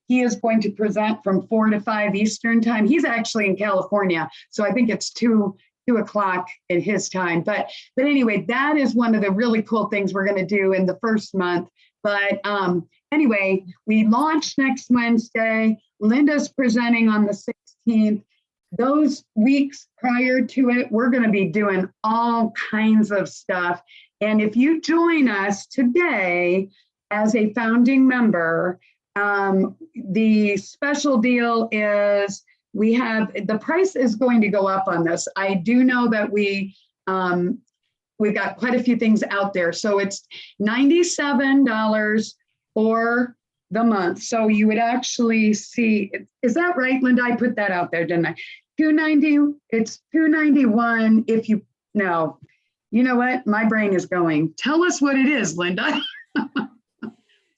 Speaker 1: he is going to present from 4 to 5 Eastern time. He's actually in California, so I think it's 2 o'clock at his time. But anyway, that is one of the really cool things we're going to do in the first month. But anyway, we launch next Wednesday. Linda's presenting on the 16th. Those weeks prior to it, we're going to be doing all kinds of stuff. And if you join us today as a founding member, the special deal is the price is going to go up on this. I do know that we've got quite a few things out there. So it's $97 for the month. So you would actually see, is that right, Linda? I put that out there, didn't I? $290, it's $291 if you, no, you know what? My brain is going. Tell us what it is, Linda.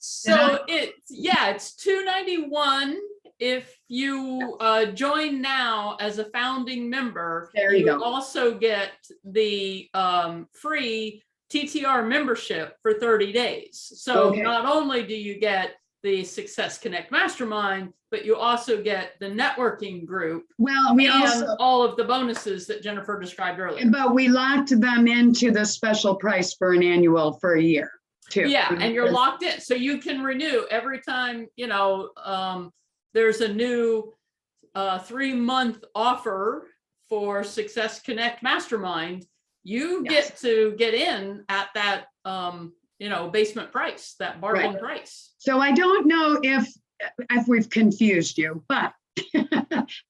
Speaker 3: So it's $291 if you join now as a founding member.
Speaker 1: There you go.
Speaker 3: Also get the free TTR membership for 30 days. So not only do you get the Success Connect Mastermind, but you also get the networking group.
Speaker 1: Well, we also
Speaker 3: all of the bonuses that Jennifer described earlier.
Speaker 1: But we locked them into the special price for an annual for a year too.
Speaker 3: Yeah, and you're locked in, so you can renew every time. There's a new 3-month offer for Success Connect Mastermind. You get to get in at that basement price, that bargain price.
Speaker 1: So I don't know if we've confused you, but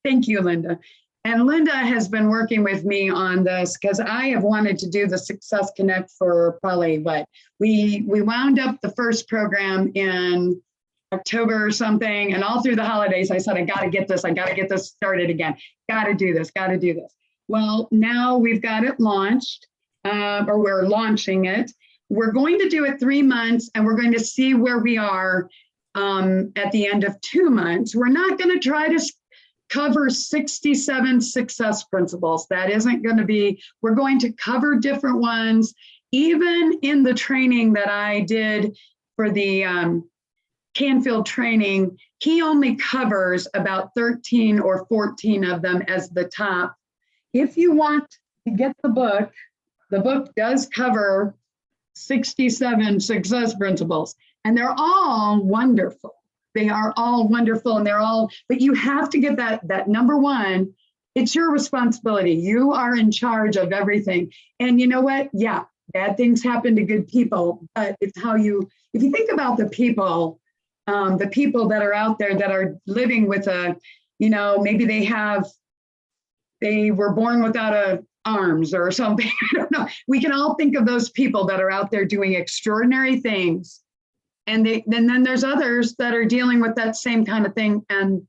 Speaker 1: thank you, Linda. And Linda has been working with me on this because I have wanted to do the Success Connect for probably we wound up the first program in October or something, and all through the holidays, I said, I got to get this started again. Got to do this. Well, now we've got it launched, or we're launching it. We're going to do it 3 months, and we're going to see where we are at the end of 2 months. We're not going to try to cover 67 success principles. That isn't going to be, we're going to cover different ones. Even in the training that I did for the Canfield training, he only covers about 13 or 14 of them as the top. If you want to get the book does cover 67 success principles, and they're all wonderful. They are all wonderful, and but you have to get that number one. It's your responsibility. You are in charge of everything. And you know what? Yeah, bad things happen to good people, but it's how if you think about the people that are out there that are living with maybe they were born without arms or something. I don't know. We can all think of those people that are out there doing extraordinary things. And then there's others that are dealing with that same kind of thing, and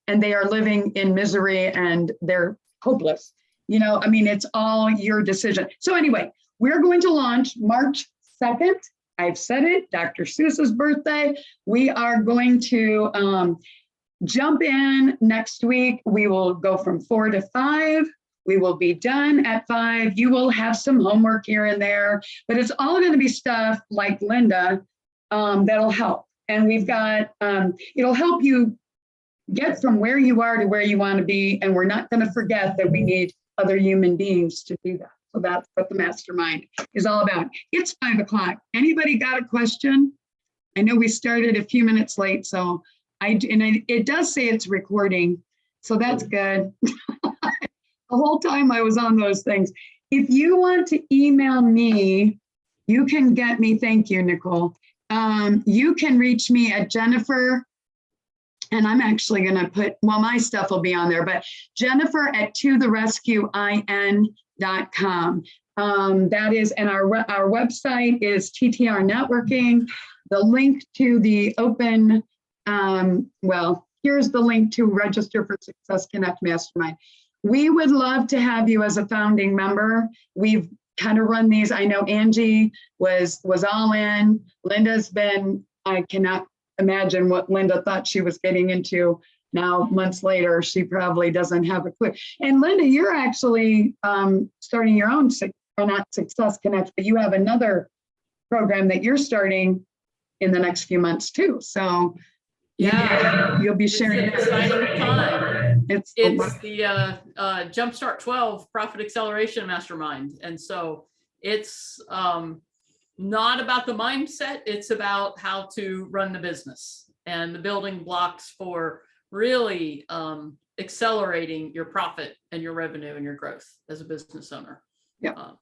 Speaker 1: they are living in misery and they're hopeless. It's all your decision. So anyway, we're going to launch March 2nd. I've said it, Dr. Seuss's birthday. We are going to jump in next week. We will go from 4 to 5. We will be done at 5. You will have some homework here and there, but it's all going to be stuff like Linda that'll help. And we've got, it'll help you get from where you are to where you want to be. And we're not going to forget that we need other human beings to do that. So that's what the mastermind is all about. It's 5 o'clock. Anybody got a question? I know we started a few minutes late, so it does say it's recording, so that's good. The whole time I was on those things. If you want to email me, you can get me. Thank you, Nicole. You can reach me at Jennifer, and I'm actually going to put, my stuff will be on there, but Jennifer at totherescuein.com. That is, and our website is TTR Networking. The link to the open, here's the link to register for Success Connect Mastermind. We would love to have you as a founding member. We've kind of run these. I know Angie was all in. Linda's been, I cannot imagine what Linda thought she was getting into. Now, months later, she probably doesn't have a clue. And Linda, you're actually starting your own, not Success Connect, but you have another program that you're starting in the next few months too. So
Speaker 3: yeah,
Speaker 1: you'll be sharing.
Speaker 3: It's an exciting time. It's the Jumpstart 12 Profit Acceleration Mastermind. And so it's not about the mindset, it's about how to run the business and the building blocks for really accelerating your profit and your revenue and your growth as a business owner.
Speaker 1: Yeah.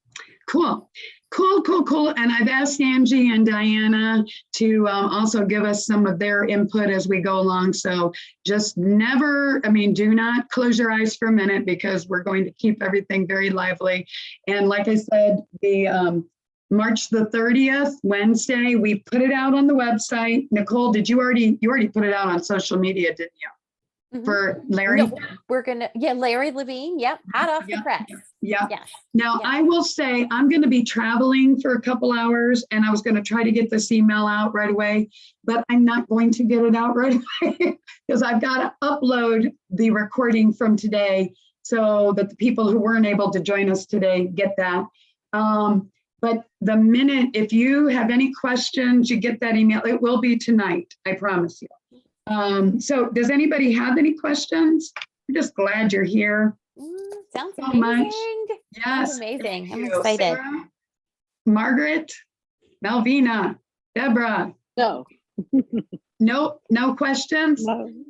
Speaker 1: Cool. And I've asked Angie and Diana to also give us some of their input as we go along. So just do not close your eyes for a minute, because we're going to keep everything very lively. And like I said, the March the 30th, Wednesday, we put it out on the website. Nicole, you already put it out on social media, didn't you? Mm-hmm. For Larry?
Speaker 2: No, we're going to, Larry Levine. Yep. Hot off the press.
Speaker 1: Yeah. Now, I will say I'm going to be traveling for a couple hours, and I was going to try to get this email out right away, but I'm not going to get it out right away because I've got to upload the recording from today so that the people who weren't able to join us today get that. But the minute, if you have any questions, you get that email. It will be tonight, I promise you. So does anybody have any questions? I'm just glad you're here.
Speaker 2: Sounds so amazing.
Speaker 1: Yes.
Speaker 2: Sounds amazing. I'm excited.
Speaker 1: Sarah, Margaret, Malvina, Deborah.
Speaker 4: No.
Speaker 1: No questions?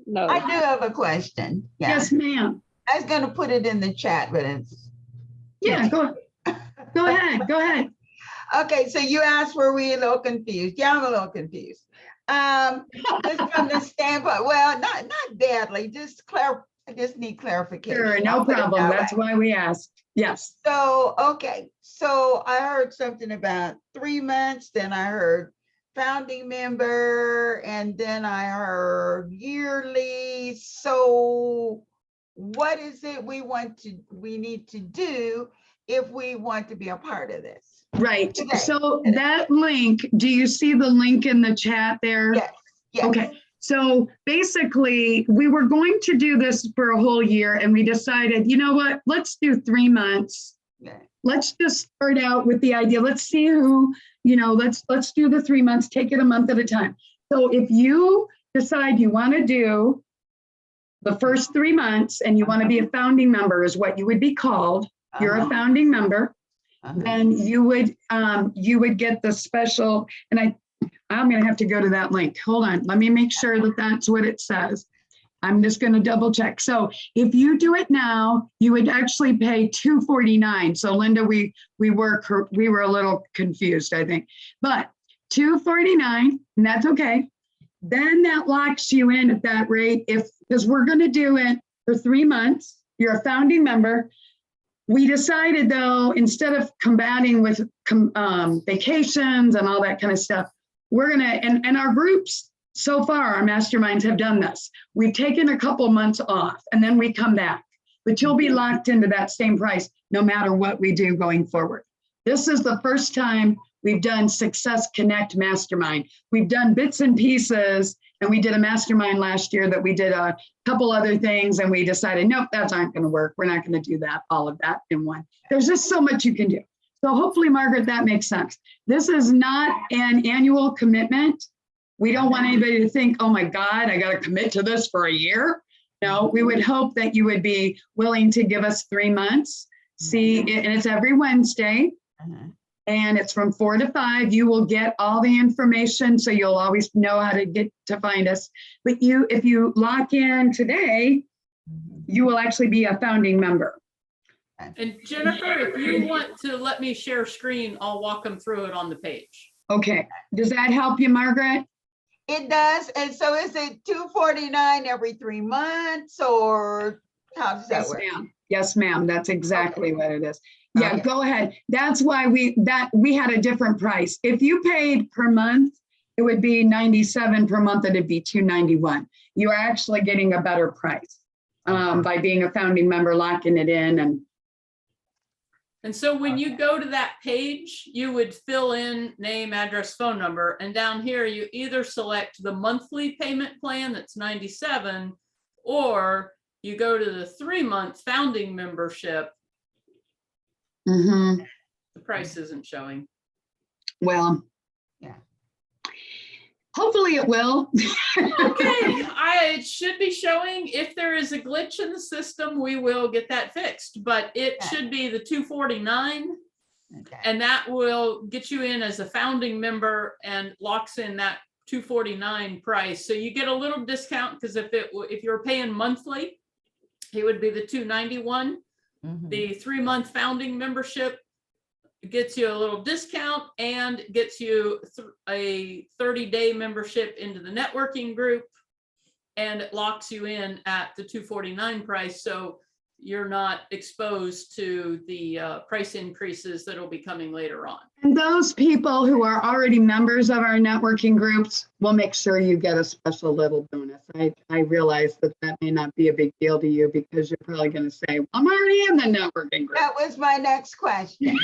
Speaker 4: No.
Speaker 5: I do have a question. Yeah.
Speaker 1: Yes, ma'am.
Speaker 5: I was going to put it in the chat, but it's.
Speaker 1: Yeah, go ahead.
Speaker 5: Okay, so you asked, were we a little confused? Yeah, I'm a little confused. Just from the standpoint, well, not badly, just I just need clarification.
Speaker 1: Sure,
Speaker 5: I'll
Speaker 1: no
Speaker 5: put it
Speaker 1: problem.
Speaker 5: that
Speaker 1: That's
Speaker 5: way.
Speaker 1: why we asked. Yes.
Speaker 5: So, okay, so I heard something about 3 months, then I heard founding member, and then I heard yearly. So what is it we need to do if we want to be a part of this?
Speaker 1: Right.
Speaker 5: Today.
Speaker 1: So that link, do you see the link in the chat there?
Speaker 5: Yes, yes.
Speaker 1: Okay. So basically, we were going to do this for a whole year and we decided, you know what, let's do 3 months.
Speaker 5: Yeah.
Speaker 1: Let's just start out with the idea. Let's see who, let's do the 3 months, take it a month at a time. So if you decide you want to do the first 3 months and you want to be a founding member is what you would be called. You're a founding member. Then you would get the special, and I'm going to have to go to that link. Hold on. Let me make sure that that's what it says. I'm just going to double check. So if you do it now, you would actually pay $249. So Linda, we were a little confused, I think, but $249, and that's okay. Then that locks you in at that rate because we're going to do it for 3 months. You're a founding member. We decided though, instead of combating with vacations and all that kind of stuff, we're gonna, and our groups so far, our masterminds have done this. We've taken a couple months off and then we come back, but you'll be locked into that same price no matter what we do going forward. This is the first time we've done Success Connect Mastermind. We've done bits and pieces, and we did a mastermind last year that we did a couple other things and we decided, nope, that's not gonna work. We're not gonna do that, all of that in one. There's just so much you can do. So hopefully, Margaret, that makes sense. This is not an annual commitment. We don't want anybody to think, oh my God, I gotta commit to this for a year. No, we would hope that you would be willing to give us 3 months. See, and it's every Wednesday. And it's from 4 to 5. You will get all the information, so you'll always know how to get to find us. But if you lock in today, you will actually be a founding member.
Speaker 3: And Jennifer, if you want to let me share screen, I'll walk them through it on the page.
Speaker 1: Okay. Does that help you, Margaret?
Speaker 5: It does. And so is it $249 every 3 months, or how does that
Speaker 1: Yes,
Speaker 5: work?
Speaker 1: ma'am. Yes, ma'am. That's exactly what it is. Yeah,
Speaker 5: Okay.
Speaker 1: go ahead. That's why we had a different price. If you paid per month, it would be $97 per month, and it'd be $291. You are actually getting a better price by being a founding member, locking it in.
Speaker 3: And so when you go to that page, you would fill in name, address, phone number, and down here you either select the monthly payment plan that's $97, or you go to the 3-month founding membership.
Speaker 1: Mm-hmm.
Speaker 3: The price isn't showing.
Speaker 1: Well,
Speaker 5: Yeah.
Speaker 1: hopefully it will.
Speaker 3: Okay, it should be showing. If there is a glitch in the system, we will get that fixed, but it
Speaker 5: Okay.
Speaker 3: should be the $249,
Speaker 5: Okay.
Speaker 3: and that will get you in as a founding member and locks in that $249 price. So you get a little discount, because if you're paying monthly, it would be the $291. The 3-month founding membership gets you a little discount and gets you a 30-day membership into the networking group, and it locks you in at the $249 price. So you're not exposed to the price increases that'll be coming later on.
Speaker 1: And those people who are already members of our networking groups will make sure you get a special little bonus. I realize that may not be a big deal to you, because you're probably going to say, I'm already in the networking group.
Speaker 5: That was my next question.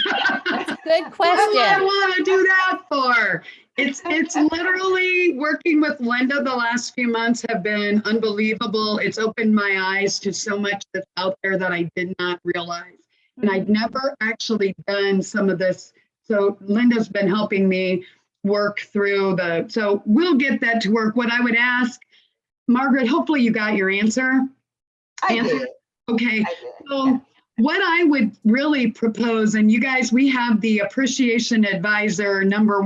Speaker 2: That's a good
Speaker 1: What do I
Speaker 2: question.
Speaker 1: want to do that for? It's literally, working with Linda the last few months have been unbelievable. It's opened my eyes to so much that's out there that I did not realize. And I'd never actually done some of this. So Linda's been helping me work through so we'll get that to work. What I would ask, Margaret, hopefully you got your answer.
Speaker 5: I
Speaker 1: Answer.
Speaker 5: did.
Speaker 1: Okay.
Speaker 5: I did.
Speaker 1: So what I would really propose, and you guys, we have the appreciation advisor numero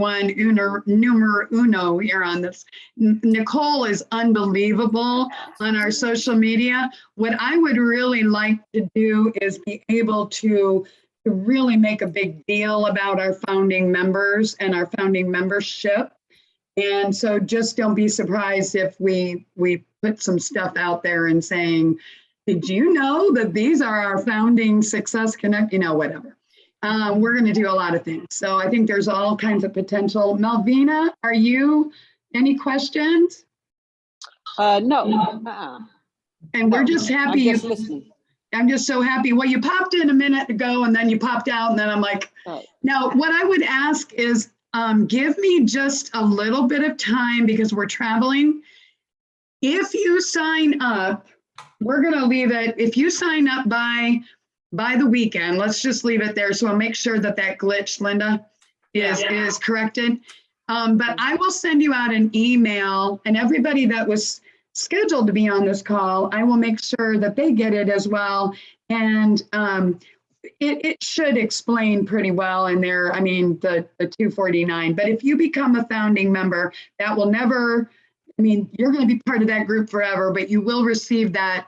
Speaker 1: uno here on this. Nicole is unbelievable on our social media. What I would really like to do is be able to really make a big deal about our founding members and our founding membership. And so just don't be surprised if we put some stuff out there and saying, did you know that these are our founding Success Connect, whatever. We're going to do a lot of things. So I think there's all kinds of potential. Malvina, any questions?
Speaker 4: No.
Speaker 1: And we're just happy.
Speaker 4: I'm just listening.
Speaker 1: I'm just so happy. Well, you popped in a minute ago and then you popped out and then I'm like,
Speaker 4: Right.
Speaker 1: now what I would ask is give me just a little bit of time because we're traveling. If you sign up, we're going to leave it. If you sign up by the weekend, let's just leave it there. So I'll make sure that glitch, Linda, is corrected. But I will send you out an email, and everybody that was scheduled to be on this call, I will make sure that they get it as well. And it should explain pretty well in there. I mean, the 249. But if you become a founding member, that will never, you're going to be part of that group forever, but you will receive that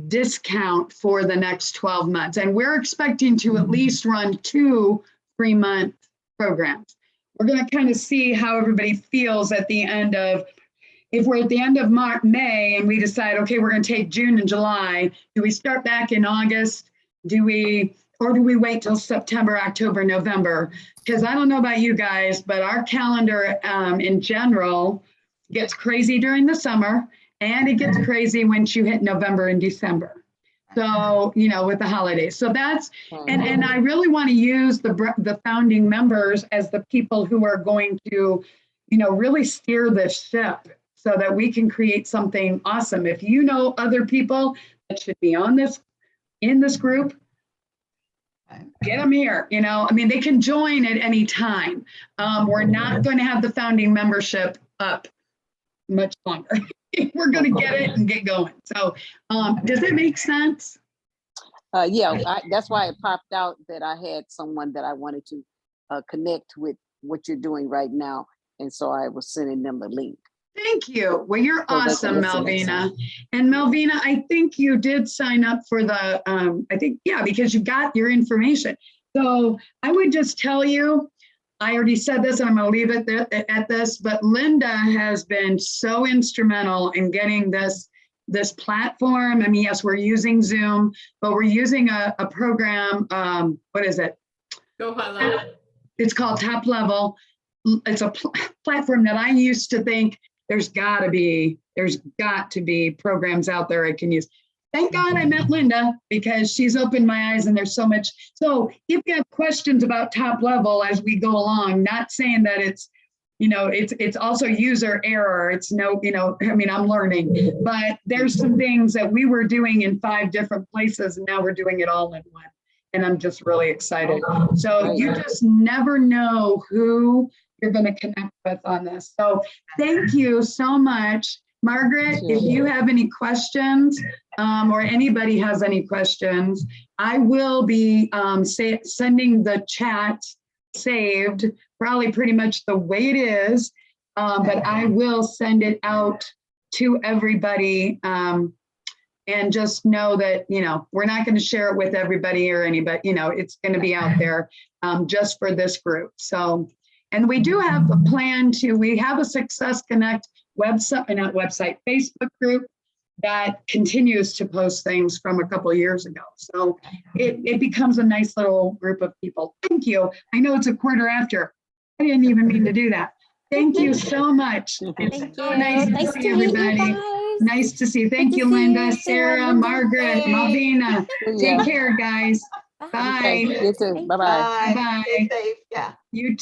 Speaker 1: discount for the next 12 months. And we're expecting to at least run 2 3-month programs. We're going to kind of see how everybody feels at the end of, if we're at the end of May and we decide, okay, we're going to take June and July, do we start back in August? Do we wait till September, October, November? Because I don't know about you guys, but our calendar in general gets crazy during the summer. And it gets crazy once you hit November and December. So, with the holidays. So that's, and I really want to use the founding members as the people who are going to, really steer this ship so that we can create something awesome. If you know other people that should be in this group, get them here. They can join at any time. We're not going to have the founding membership up much longer. We're going to get it and get going. So does it make sense?
Speaker 4: That's why it popped out that I had someone that I wanted to connect with what you're doing right now. And so I was sending them the link.
Speaker 1: Thank you. Well, you're
Speaker 4: So
Speaker 1: awesome,
Speaker 4: that's
Speaker 1: Malvina. And Malvina, I think you did sign up for the, because you got your information. So I would just tell you, I already said this and I'm going to leave it at this, but Linda has been so instrumental in getting this platform. Yes, we're using Zoom, but we're using a program. What is it?
Speaker 3: Go High Level.
Speaker 1: It's called Top Level. It's a platform that I used to think there's got to be programs out there I can use. Thank God I met Linda because she's opened my eyes and there's so much. So if you have questions about Top Level as we go along, not saying that it's also user error. It's I'm learning, but there's some things that we were doing in 5 different places and now we're doing it all in one. And I'm just really excited. So you just never know who you're going to connect with on this. So thank you so much. Margaret, if you have any questions or anybody has any questions, I will be sending the chat saved, probably pretty much the way it is, but I will send it out to everybody and just know that, we're not going to share it with everybody or anybody, it's going to be out there just for this group. So, and we do have a plan we have a Success Connect Facebook group that continues to post things from a couple of years ago. So it becomes a nice little group of people. Thank you. I know it's 1:15. I didn't even mean to do that. Thank you so much. It's
Speaker 2: Thank
Speaker 1: so
Speaker 2: you.
Speaker 1: nice to
Speaker 2: Nice
Speaker 1: see
Speaker 2: to meet you
Speaker 1: everybody.
Speaker 2: guys.
Speaker 1: Nice to see you. Thank
Speaker 2: Good to
Speaker 1: you,
Speaker 2: see
Speaker 1: Linda,
Speaker 2: you,
Speaker 1: Sarah,
Speaker 2: Linda.
Speaker 1: Margaret, Malvina. Take care, guys. Bye.
Speaker 4: You too. Bye-bye.
Speaker 5: Bye.
Speaker 1: Bye.
Speaker 5: Stay safe. Yeah.
Speaker 1: You too.